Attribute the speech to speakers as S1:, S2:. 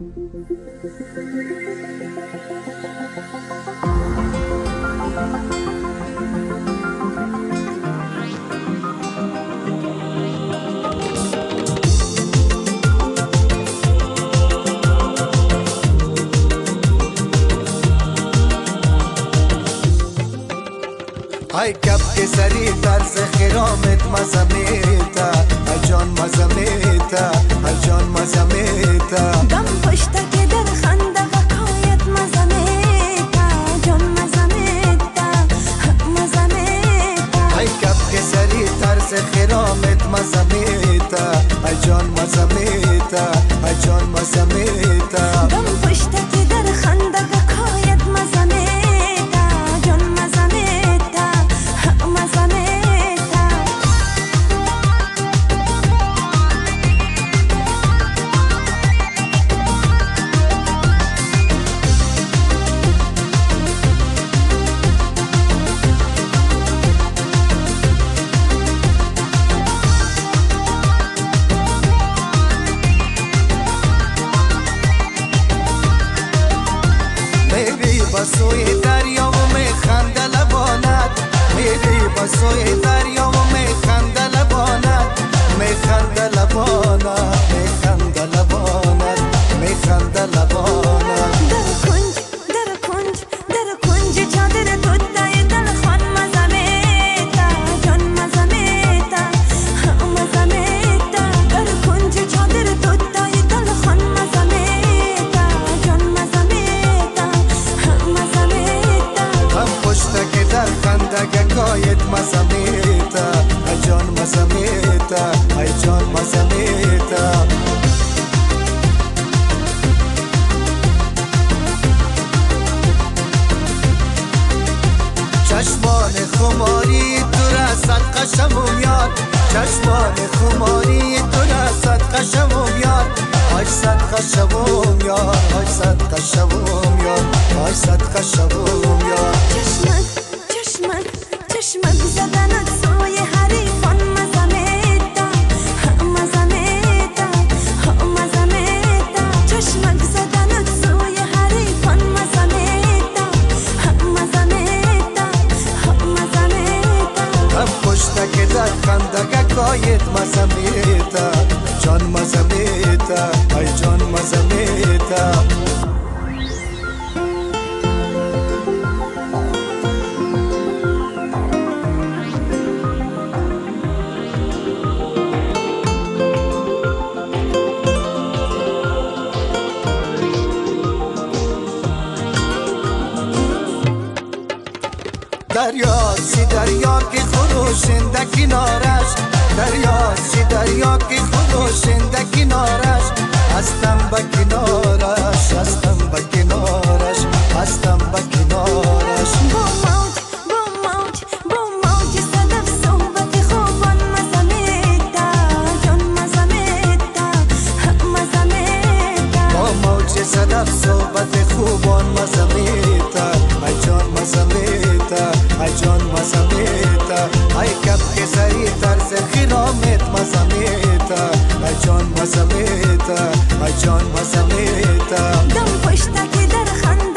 S1: ای کپ که سری طرز خرامت مزه میتا ای جان مزه میتا ای جان مزه میتا
S2: دم پشته که در خنده وقایت مزه میتا جان مزه میتا مزه میتا
S1: ای کپ که سری طرز خرامت مزه میتا ای جان مزه میتا ای جان مزه میتا
S2: دم پشته که در خنده وقایت مزه میتا جان مزه میتا مزه میتا
S1: میری بسوی دریا و میخنده لبانت میری بسوی دریا و میخنده لبانت میخنده لبانت میخنده لبانت میخنده لبانت
S2: در کنج چادر توتای دل خان مزه میتا جان مزه میتا مزه میتا در کنج چادر توتای دل خان مزه میتا جان مزه میتا مزه میتا
S1: هم پشته که در خنده گایت مزه میتا ای جان مزه میتا ای جان مزه میتا چشمان خماری تو را صدقه شموم یار چشمان خماری تو را صدقه شموم یار آی صدقه شموم یار آی صدقه شموم یار آی صدقه شموم یار
S2: چشمک زدنت سوی حریفان مزه میتا مزه میتا مزه میتا چشمک زدنت سوی حریفان مزه میتا مزه میتا مزه میتا
S1: هم پشته که در خنده گایت مزه میتا جان مزه میتا ای جان مزه میتا دریاسی دریا که خروشنده کنارش دریاسی دریا که خروشنده کنارش هستم به کنارش هستم به کنارش هستم به کنارش
S2: با موج صدف صحبت خوبان مزه میتا جان مزه میتا مزه میتا
S1: با موج صدف صحبت خوبان مزه میتا ای جان مزه میتا ای جان مزه میتا ای کپ که سری طرز خرامت مزه میتا ای جان مزه میتا ای جان مزه میتا
S2: دم پشته که در خنده